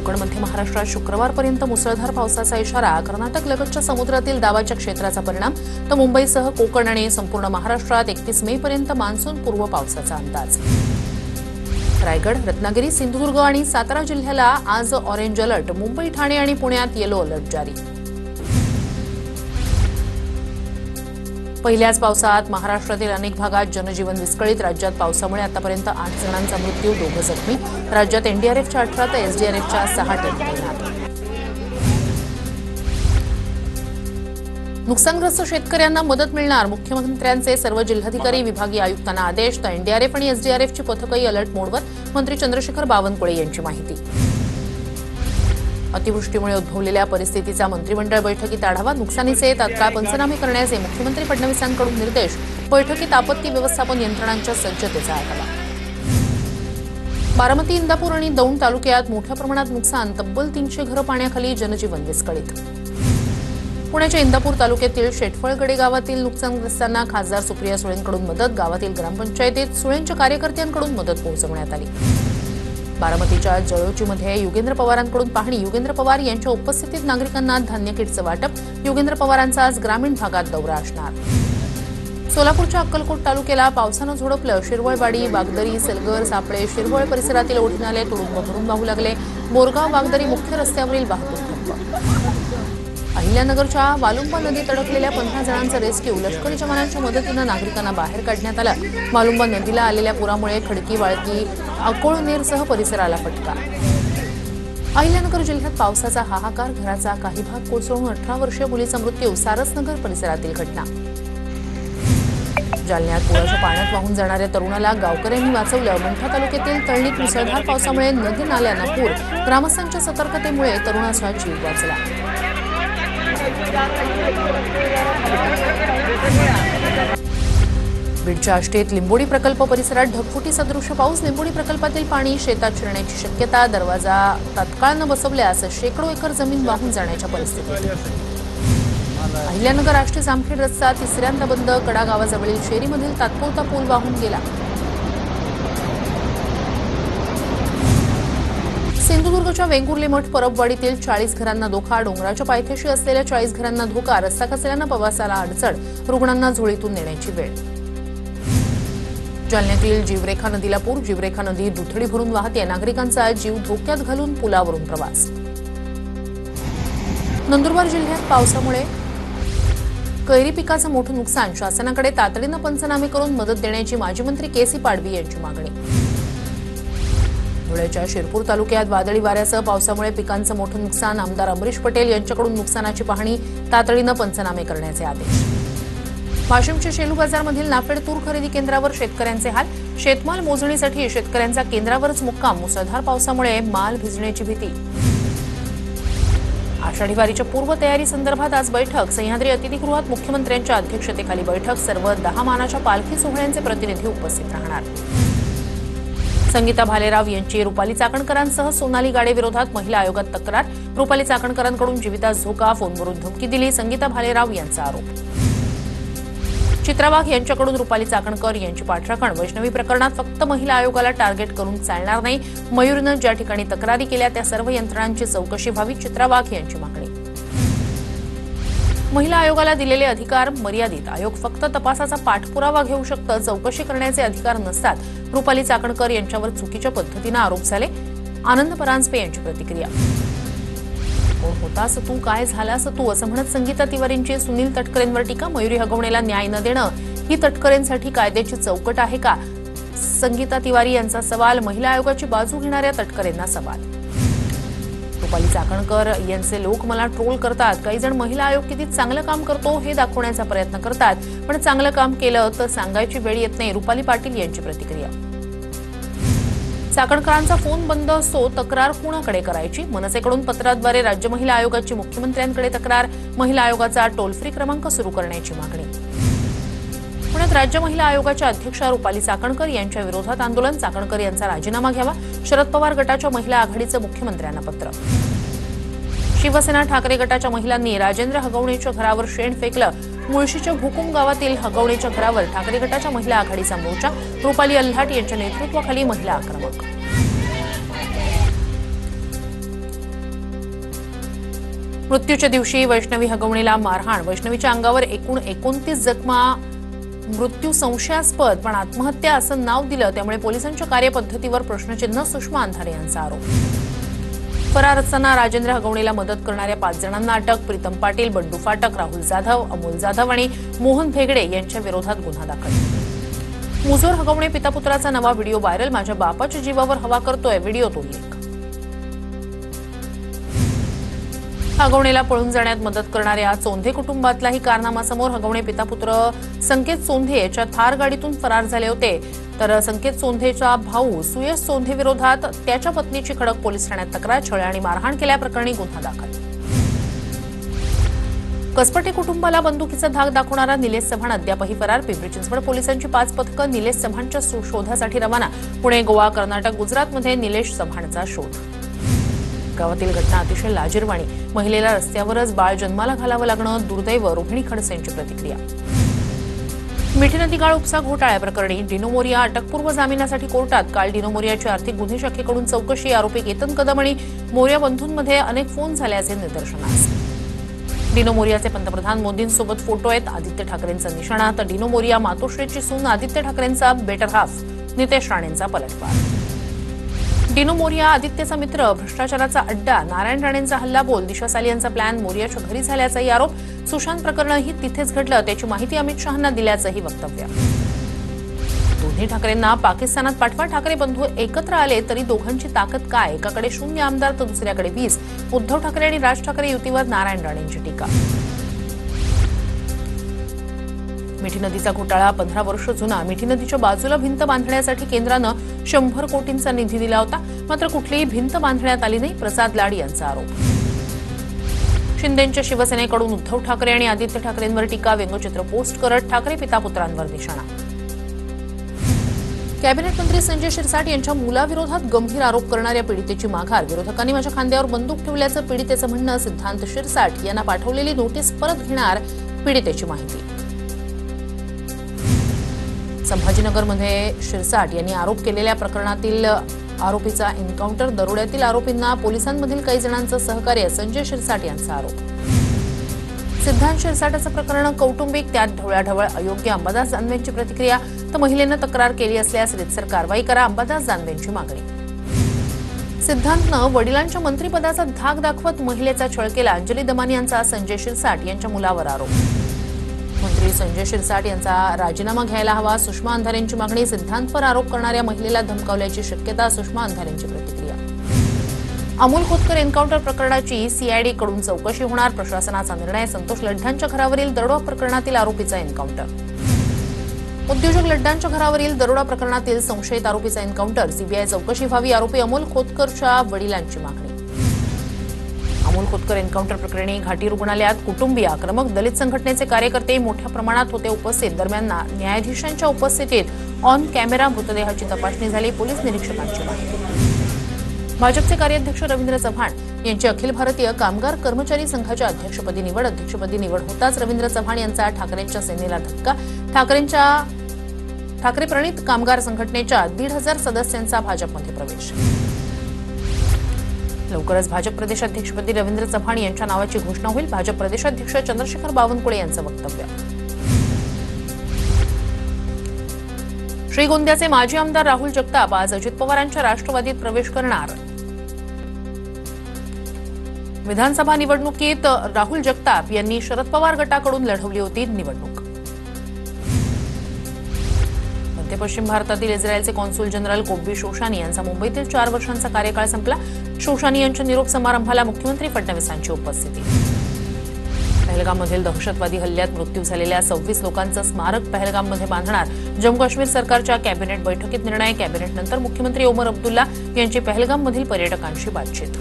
कोकण मध्य महाराष्ट्रात शुक्रवारपर्यंत मुसळधार पावसाचा इशारा. कर्नाटक लगतच्या समुद्रातील दाबाच्या क्षेत्राचा परिणाम. तर मुंबईसह कोकण आणि संपूर्ण महाराष्ट्रात 31 मे पर्यंत मान्सून पूर्व पावसाचा अंदाज. रायगड, रत्नागिरी, सिंधुदुर्ग आणि सातारा जिल्ह्याला आज ऑरेंज अलर्ट. मुंबई, ठाणे आणि पुण्यात येलो अलर्ट जारी. पहिल्याच पावसात महाराष्ट्रातील अनेक भागात जनजीवन विस्कळीत. राज्यात पावसामुळे आतापर्यंत 8 जणांचा मृत्यू, 2 जखमी. राज्यात एनडीआरएफच्या 18 तर एसडीआरएफच्या 6 टीम तैनात. नुकसानग्रस्त शेतकऱ्यांना मदत मिळणार. मुख्यमंत्र्यांचे सर्व जिल्हाधिकारी, विभागीय आयुक्तांना आदेश. तर एनडीआरएफ आणि एसडीआरएफची पथकही अलर्ट मोडवर. मंत्री चंद्रशेखर बावनकुळे यांची माहिती. अतिवृष्टीमुळे उद्भवलेल्या परिस्थितीचा मंत्रिमंडळ बैठकीत आढावा. नुकसानीचे तात्काळ पंचनामे करण्याचे मुख्यमंत्री फडणवीसांकडून निर्देश. बैठकीत आपत्ती व्यवस्थापन यंत्रणांच्या सज्जतेचा आढावा. बारामती, इंदापूर आणि दौंड तालुक्यात मोठ्या प्रमाणात नुकसान. तब्बल 300 घरं पाण्याखाली, जनजीवन विस्कळीत. पुण्याच्या इंदापूर तालुक्यातील शेटफळगडे गावातील नुकसानग्रस्तांना खासदार सुप्रिया सुळेंकडून मदत. गावातील ग्रामपंचायतीत सुळेंच्या कार्यकर्त्यांकडून मदत पोहोचवण्यात आली. बारामतीच्या जळोचीमध्ये युगेंद्र पवारांकडून पाहणी. युगेंद्र पवार यांच्या उपस्थितीत नागरिकांना धान्य किटचं वाटप. युगेंद्र पवारांचा आज ग्रामीण भागात दौरा असणार. सोलापूरच्या अक्कलकोट तालुक्याला पावसानं झोडपलं. शिरवळवाडी, वागदरी, सलगर, सापळे, शिरवळ परिसरातील ओढी नाले तुडुंब भरून वाहू लागले. बोरगाव, वागदरी मुख्य रस्त्यावरील वाहतूक ठप्प. अहिल्यानगरच्या वालुंबा नदीत अडकलेल्या 15 जणांचं रेस्क्यू. लष्करी जवानांच्या मदतीनं नागरिकांना बाहेर काढण्यात आलं. वालुंबा नदीला आलेल्या पुरामुळे खडकी, वाळकी, अकोळनेरसह परिसराला फटका. अहिल्यानगर जिल्ह्यात पावसाचा हाहाकार. घराचा काही भाग कोसळून 18 वर्षीय मुलीचा मृत्यू. सारसनगर परिसरातील घटना. जालन्यात पुराच्या पाण्यात वाहून जाणाऱ्या तरुणाला गावकऱ्यांनी वाचवलं. मंठा तालुक्यातील तळणीत मुसळधार पावसामुळे नदी नाल्यांना पूर. ग्रामस्थांच्या सतर्कतेमुळे तरुणाचा जीव वाचला. बीडच्या आष्टीत लिंबोडी प्रकल्प परिसरात ढगफुटी सदृश्य पाऊस. लिंबोडी प्रकल्पातील पाणी शेतात शिरण्याची शक्यता. दरवाजा तात्काळ न बसवल्यास शेकडो एकर जमीन वाहून जाण्याच्या परिस्थितीत. अहिल्यानगर आष्टी जामखेड रस्ता तिसऱ्यांदा बंद. कडा गावाजवळील शेरीमधील तात्पुरता पूल वाहून गेला. सिंधुदुर्गच्या वेंगुर्ले मठ परबवाडीतील 40 घरांना धोका. डोंगराच्या पायथ्याशी असलेल्या 40 घरांना धोका. रस्ता खचल्यानं प्रवासाला अडचण. रुग्णांना झोळीतून नेण्याची वेळ. जालन्यातील जीवरेखा नदीला पूर. जीवरेखा नदी दुथडी भरून वाहते. नागरिकांचा जीव धोक्यात घालून पुलावरून प्रवास. नंदुरबार जिल्ह्यात पावसामुळे कैरी पिकाचं मोठं नुकसान. शासनाकडे तातडीनं पंचनामे करून मदत देण्याची माजी मंत्री के.सी. पाडवी यांची मागणी. धुळ्याच्या शिरपूर तालुक्यात वादळी वाऱ्यासह पावसामुळे पिकांचं मोठं नुकसान. आमदार अमरीश पटेल यांच्याकडून नुकसानाची पाहणी. तातडीनं पंचनामे करण्याचे आदेश. वाशिमच्या शेलू बाजारमधील नाफेड तूर खरेदी केंद्रावर शेतकऱ्यांचे हाल. शेतमाल मोजणीसाठी शेतकऱ्यांचा केंद्रावरच मुक्काम. मुसळधार पावसामुळे माल भिजण्याची भीती. आषाढी वारीच्या पूर्वतयारी संदर्भात आज बैठक. सह्याद्री अतिथीगृहात मुख्यमंत्र्यांच्या अध्यक्षतेखाली बैठक. सर्व 10 मानाच्या पालखी सोहळ्यांचे प्रतिनिधी उपस्थित राहणार. संगीता भालेराव यांची रुपाली चाकणकरांसह सोनाली गाडे विरोधात महिला आयोगात तक्रार. रुपाली चाकणकरांकडून जीवितास धोका. फोनवरून धमकी दिली. संगीता भालेराव यांचा आरोप. चित्रा वाघ यांच्याकडून रुपाली चाकणकर यांची पाठराखण. वैष्णवी प्रकरणात फक्त महिला आयोगाला टार्गेट करून चालणार नाही. मयूरनं ज्या ठिकाणी तक्रारी केल्या त्या सर्व यंत्रणांची चौकशी व्हावी. चित्रा वाघ यांची मागणी. महिला आयोगाला दिलेले अधिकार मर्यादित. आयोग फक्त तपासाचा पाठपुरावा घेऊ शकतं. चौकशी करण्याचे अधिकार नसतात. रुपाली चाकणकर यांच्यावर चुकीच्या पद्धतीनं आरोप झाले. आनंद परांजपे यांची प्रतिक्रिया. कोण होतास तू, काय झालास तू, असं म्हणत संगीता तिवारींची सुनील तटकरेंवर टीका. मयुरी हगवणेला न्याय न देणं ही तटकरेंसाठी कायद्याची चौकट आहे का? संगीता तिवारी यांचा सवाल. महिला आयोगाची बाजू घेणाऱ्या तटकरेंना सवाल. रुपाली चाकणकर यांचे लोक मला ट्रोल करतात. काही जण महिला आयोग किती चांगलं काम करतो हे दाखवण्याचा प्रयत्न करतात. पण चांगलं काम केलं तर सांगायची वेळ येत नाही. रुपाली पाटील यांची प्रतिक्रिया. चाकणकरांचा फोन बंद असतो. तक्रार कुणाकडे करायची? मनसेकडून पत्राद्वारे राज्य महिला आयोगाची मुख्यमंत्र्यांकडे तक्रार. महिला आयोगाचा टोल फ्री क्रमांक सुरू करण्याची मागणी. पुण्यात राज्य महिला आयोगाच्या अध्यक्षा रुपाली चाकणकर यांच्या विरोधात आंदोलन. चाकणकर यांचा राजीनामा घ्यावा. शरद पवार गटाच्या महिला आघाडीचं मुख्यमंत्र्यांना पत्र. शिवसेना ठाकरे गटाच्या महिलांनी राजेंद्र हगवणेच्या घरावर शेण फेकलं. मुळशीच्या भुकुम गावातील हगवणेच्या घरावर ठाकरे गटाच्या महिला आघाडीचा मोर्चा. रुपाली अल्हाट यांच्या नेतृत्वाखाली महिला आक्रमक. मृत्यूच्या दिवशी वैष्णवी हगवणीला मारहाण, वैष्णवीच्या अंगावर एकूण 29 जखमा, मृत्यू संशयास्पद पण आत्महत्या असं नाव दिलं त्यामुळे पोलिसांच्या कार्यपद्धतीवर प्रश्नचिन्ह. सुषमा अंधारे यांचा आरोप. फरार असताना राजेंद्र हगवणीला मदत करणाऱ्या 5 जणांना अटक. प्रीतम पाटील, बंडू फाटक, राहुल जाधव, अमोल जाधव आणि मोहन भेगडे यांच्या विरोधात गुन्हा दाखल. मुजोर हगवणे पितापुत्राचा नवा व्हिडिओ व्हायरल. माझ्या बापाच्या जीवावर हवा करतोय, व्हिडिओ तो लीक. हगवणेला पळून जाण्यात मदत करणाऱ्या चोंधे कुटुंबातलाही कारनामा समोर. हगवणे पितापुत्र संकेत चोंधे याच्या थार गाडीतून फरार झाले होते, तर संकेत चोंधेचा भाऊ सुयश चोंधे विरोधात त्याच्या पत्नीची खडक पोलीस ठाण्यात तक्रार. छळ आणि मारहाण केल्याप्रकरणी गुन्हा दाखल. कसपटे कुटुंबाला बंदुकीचा धाक दाखवणारा निलेश चव्हाण अद्यापही फरार. पिंपरी चिंचवड पोलिसांची 5 पथकं निलेश चव्हाणच्या शोधासाठी रवाना. पुणे, गोवा, कर्नाटक, गुजरातमध्ये निलेश चव्हाणचा शोध. गावातील घटना अतिशय लाजिरवाणी. महिलेला रस्त्यावरच बाळ जन्माला घालावं लागणं दुर्दैव. रोहिणी खडसे यांची प्रतिक्रिया. मिठी नदी गाळ उपसा घोटाळ्याप्रकरणी डिनो मोरिया अटकपूर्व जामिनासाठी कोर्टात. काल डिनो मोरियाची आर्थिक गुन्हे शाखेकडून चौकशी. आरोपी केतन कदम आणि मोरिया बंधूंमध्ये अनेक फोन झाल्याचे निदर्शनास. डिनो मोरियाचे पंतप्रधान मोदींसोबत फोटो आहेत. आदित्य ठाकरेंचा निशाणा, तर डिनो मोरिया मातोश्रीची सून आदित्य ठाकरेंचा बेटर हाफ. नितेश राणेंचा पलटवार. डिनो मोरिया आदित्यचा मित्र, भ्रष्टाचाराचा अड्डा, नारायण राणेंचा हल्लाबोल, दिशा सालियांचा प्लॅन, मोरियाच्या घरी झाल्याचाही आरोप. सुशांत प्रकरणही तिथेच घडलं, त्याची माहिती अमित शहांना दिल्याचंही वक्तव्य. दोन्ही ठाकरेंना पाकिस्तानात पाठवा. ठाकरे बंधू एकत्र आले तरी दोघांची ताकद काय? एकाकडे 0 आमदार तर दुसऱ्याकडे 20. उद्धव ठाकरे आणि राज ठाकरे युतीवर नारायण राणेंची टीका. मिठी नदीचा घोटाळा 15 वर्ष जुना. मिठी नदीच्या बाजूला भिंत बांधण्यासाठी केंद्रानं 100 कोटींचा निधी दिला होता, मात्र कुठलीही भिंत बांधण्यात आली नाही. प्रसाद लाड यांचा आरोप. शिंदेंच्या शिवसेनेकडून उद्धव ठाकरे आणि आदित्य ठाकरेंवर टीका. व्यंगचित्र पोस्ट करत ठाकरे पितापुत्रांवर निशाणा. कॅबिनेट मंत्री संजय शिरसाट यांच्या मुलाविरोधात गंभीर आरोप करणाऱ्या पीडितेची माघार. विरोधकांनी माझ्या खांद्यावर बंदूक ठेवल्याचं पीडितेचं म्हणणं. सिद्धांत शिरसाट यांना पाठवलेली नोटीस परत घेणार. पीडितेची माहिती. संभाजीनगरमध्ये शिरसाट यांनी आरोप केलेल्या प्रकरणातील आरोपीचा एन्काउंटर. दरोड्यातील आरोपींना पोलिसांमधील काही जणांचं सहकार्य. संजय शिरसाट यांचा आरोप. सिद्धांत शिरसाटाचं प्रकरण कौटुंबिक, त्यात ढवळाढवळ अयोग्य. अंबादास दानवेंची प्रतिक्रिया. तर महिलेनं तक्रार केली असल्यास रीतसर कारवाई करा. अंबादास दानवेंची मागणी. सिद्धांतनं वडिलांच्या मंत्रिपदाचा धाक दाखवत महिलेचा छळ केला. अंजली दमानी यांचा संजय शिरसाट यांच्या मुलावर आरोप. मंत्री संजय शिरसाट यांचा राजीनामा घ्यायला हवा. सुषमा अंधारेंची मागणी. सिद्धांतवर आरोप करणाऱ्या महिलेला धमकावल्याची शक्यता. सुषमा अंधारेंची प्रतिक्रिया. अमोल खोतकर एन्काउंटर प्रकरणाची सीआयडी कडून चौकशी होणार. प्रशासनाचा निर्णय. संतोष लड्ढांच्या घरावरील दरोडा प्रकरणातील आरोपीचा एन्काउंटर. उद्योजक लड्ढांच्या घरावरील दरोडा प्रकरणातील संशयित आरोपीचा एन्काउंटर. सीबीआय चौकशी व्हावी. आरोपी अमोल खोतकरच्या वडिलांची मागणी. अमोल खोतकर एन्काउंटर प्रकरणी घाटी रुग्णालयात कुटुंबीय आक्रमक. दलित संघटनेचे कार्यकर्ते मोठ्या प्रमाणात होते उपस्थित. दरम्यान न्यायाधीशांच्या उपस्थितीत ऑन कॅमेरा मृतदेहाची तपासणी झाली. पोलीस निरीक्षकांची माहिती. भाजपचे कार्याध्यक्ष रवींद्र चव्हाण यांची अखिल भारतीय कामगार कर्मचारी संघाच्या अध्यक्षपदी निवड. अध्यक्षपदी निवड होताच रवींद्र चव्हाण यांचा ठाकरेंच्या सेनेला धक्का. ठाकरे प्रणित कामगार संघटनेच्या 1,500 सदस्यांचा भाजपमध्ये प्रवेश. लवकरच भाजप प्रदेशाध्यक्षपदी रवींद्र चव्हाण यांच्या नावाची घोषणा होईल. भाजप प्रदेशाध्यक्ष चंद्रशेखर बावनकुळे यांचं वक्तव्य. श्रीगोंद्याचे माजी आमदार राहुल जगताप आज अजित पवारांच्या राष्ट्रवादीत प्रवेश करणार. विधानसभा निवडणुकीत राहुल जगताप यांनी शरद पवार गटाकडून लढवली होती निवडणूक. मध्य पश्चिम भारतातील इस्रायलचे कॉन्सुल जनरल कोब्बी शोशानी यांचा मुंबईतील 4 वर्षांचा कार्यकाळ संपला. शोशानी यांच्या निरोप समारंभाला मुख्यमंत्री फडणवीसांची उपस्थिती. पहलगाममधील दहशतवादी हल्ल्यात मृत्यू झालेल्या 26 लोकांचं स्मारक पहलगाममध्ये बांधणार. जम्मू काश्मीर सरकारच्या कॅबिनेट बैठकीत निर्णय. कॅबिनेटनंतर मुख्यमंत्री ओमर अब्दुल्ला यांची पहलगाममधील पर्यटकांशी बातचीत.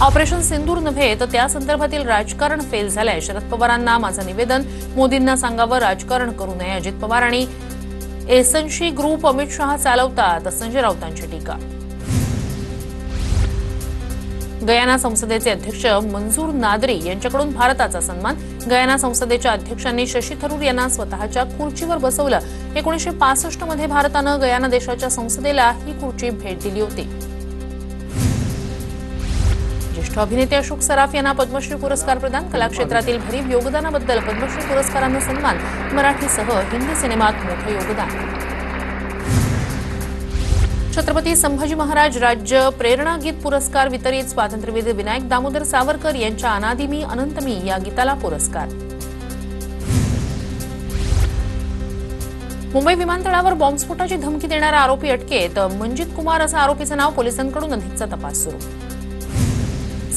ऑपरेशन सिंदूर नव्हे तर त्या संदर्भातील राजकारण फेल झालंय. शरद पवारांना माझं निवेदन. मोदींना सांगावं राजकारण करू नये. अजित पवार आणि एसएनसी ग्रुप अमित शहा चालवतात. संजय राऊतांची टीका. गयाना संसदेचे अध्यक्ष मंजूर नादरी यांच्याकडून भारताचा सन्मान. गयाना संसदेच्या अध्यक्षांनी शशी थरूर यांना स्वतःच्या खुर्चीवर बसवलं. 1965 मध्ये भारतानं गयाना देशाच्या संसदेला ही खुर्ची भेट दिली होती. ज्येष्ठ ज्येष्ठ अभिनेते अशोक सराफ यांना पद्मश्री पुरस्कार प्रदान. कला क्षेत्रातील भरीव योगदानाबद्दल पद्मश्री पुरस्कारानं सन्मान. मराठीसह हिंदी सिनेमात मोठं योगदान. छत्रपती संभाजी महाराज राज्य प्रेरणा गीत पुरस्कार वितरित. स्वातंत्र्यवीर विनायक दामोदर सावरकर यांच्या अनादि मी अनंत मी या गीताला पुरस्कार. मुंबई विमानतळावर बॉम्बस्फोटाची धमकी देणारा आरोपी अटकेत. मंजित कुमार असं आरोपीचं नाव. पोलिसांकडून अधिकचा तपास सुरू.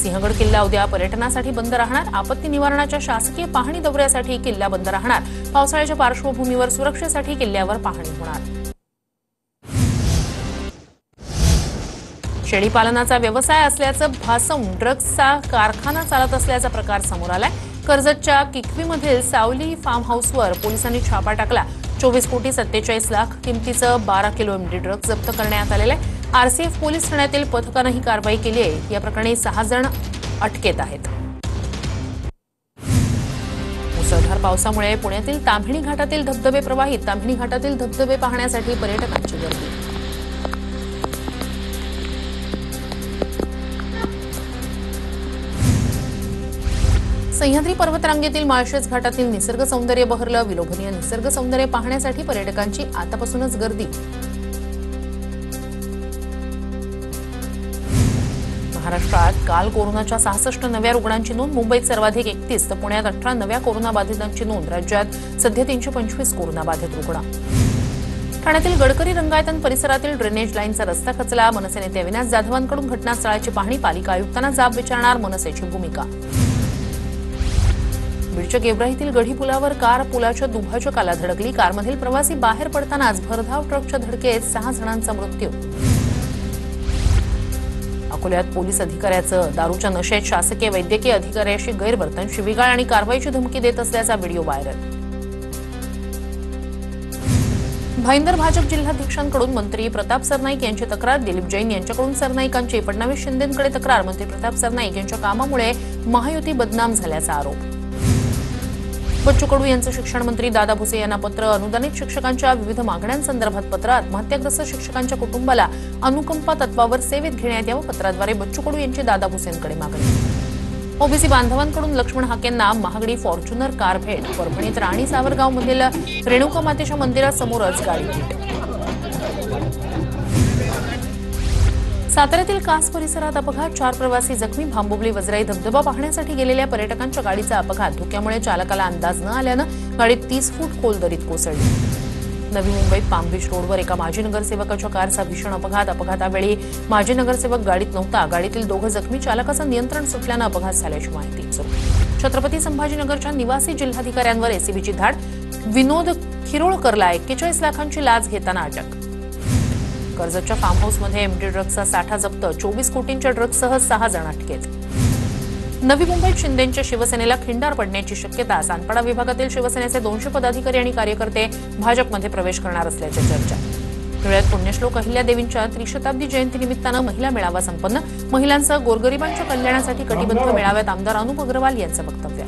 सिंहगड किल्ला उद्या पर्यटनासाठी बंद राहणार. आपत्ती निवारणाच्या शासकीय पाहणी दौऱ्यासाठी किल्ला बंद राहणार. पावसाळ्याच्या पार्श्वभूमीवर सुरक्षेसाठी किल्ल्यावर पाहणी होणार. शेळीपालनाचा व्यवसाय असल्याचं भासवून ड्रग्जचा कारखाना चालत असल्याचा प्रकार समोर आलाय. कर्जतच्या किकवीमधील सावली फार्म हाऊसवर पोलिसांनी छापा टाकला. 24 कोटी 47 लाख किमतीचं 12 किलो एमडी ड्रग्ज जप्त करण्यात आलेलं आहे. आरसीएफ पोलीस ठाण्यातील पथकानं ही कारवाई केली आहे. या प्रकरणी 6 जण अटकेत आहेत. मुसळधार पावसामुळे पुण्यातील ताम्हिणी घाटातील धबधबे प्रवाहित. ताम्हिणी घाटातील धबधबे पाहण्यासाठी पर्यटकांची गर्दी. सह्याद्री पर्वतरांगेतील माळशेज घाटातील निसर्ग सौंदर्य बहरलं. विलोभनीय निसर्ग सौंदर्य पाहण्यासाठी पर्यटकांची आतापासूनच गर्दी. महाराष्ट्रात काल कोरोनाच्या 66 नव्या रुग्णांची नोंद. मुंबईत सर्वाधिक 31 तर पुण्यात 18 नव्या कोरोनाबाधितांची नोंद. राज्यात सध्या 325 कोरोनाबाधित रुग्ण. ठाण्यातील गडकरी रंगायतन परिसरातील ड्रेनेज लाईनचा रस्ता खचला. मनसे नेते अविनाश जाधवांकडून घटनास्थळाची पाहणी. पालिका आयुक्तांना जाब विचारणार मनसेची भूमिका. बीडच्या गेवराईतील गढी पुलावर कार पुलाच्या दुभाजकाला धडकली. कारमधील प्रवासी बाहेर पडतानाच भरधाव ट्रकच्या धडकेत 6 जणांचा मृत्यू. अकोल्यात पोलीस अधिकाऱ्याचं दारूच्या नशेत शासकीय वैद्यकीय अधिकाऱ्याशी गैरवर्तन. शिवीगाळ आणि कारवाईची धमकी देत असल्याचा व्हिडिओ व्हायरल. भाईंदर भाजप जिल्हाध्यक्षांकडून मंत्री प्रताप सरनाईक यांची तक्रार. दिलीप जैन यांच्याकडून सरनाईकांची. फडणवीस शिंदेंकडे तक्रार. मंत्री प्रताप सरनाईक यांच्या कामामुळे महायुती बदनाम झाल्याचा आरोप. बच्चू कडू यांचं शिक्षण मंत्री दादा भुसे यांना पत्र. अनुदानित शिक्षकांच्या विविध मागण्यांसंदर्भात पत्र. आत्महत्याग्रस्त शिक्षकांच्या कुटुंबाला अनुकंपा तत्वावर सेवेत घेण्यात यावं. पत्राद्वारे बच्चू कडू यांची दादा भुसेंकडे मागणी. ओबीसी बांधवांकडून लक्ष्मण हाकेंना महागडी फॉर्च्युनर कार भेट. परभणीत राणी सावरगावमधील रेणुका मातेच्या मंदिरासमोरच गाडी भेट. साताऱ्यातील कास परिसरात अपघात. 4 प्रवासी जखमी. भांबुबली वजराई धबधबा पाहण्यासाठी गेलेल्या पर्यटकांच्या गाडीचा अपघात. धुक्यामुळे चालकाला अंदाज न आल्यानं गाडी 30 फूट खोल दरीत कोसळली. नवी मुंबईत पाम बीच रोडवर एका माजी नगरसेवकाच्या कारचा भीषण अपघात. अपघातावेळी माजी नगरसेवक गाडीत नव्हता. गाडीतील 2 जखमी. चालकाचं नियंत्रण सुटल्यानं अपघात झाल्याची माहिती. छत्रपती संभाजीनगरच्या निवासी जिल्हाधिकाऱ्यांवर एसीबीची धाड. विनोद खिरोळकरला 41 लाखांची लाच घेताना अटक. कर्जतच्या फार्म हाऊसमध्ये एमडी ड्रग्जचा साठा जप्त. 24 कोटींच्या ड्रग्जसह 6 जण अटकेत. नवी मुंबईत शिंदेंच्या शिवसेनेला खिंडार पडण्याची शक्यता. सानपाडा विभागातील शिवसेनेचे 200 पदाधिकारी आणि कार्यकर्ते भाजपमध्ये प्रवेश करणार असल्याच्या चर्चा. धुळ्यात पुण्यश्लोक अहिल्यादेवींच्या त्रिशताब्दी जयंतीनिमित्तानं महिला मेळावा संपन्न. महिलांसह गोरगरिबांच्या कल्याणासाठी कटिबद्ध. मेळाव्यात आमदार अनुप अग्रवाल यांचं वक्तव्य.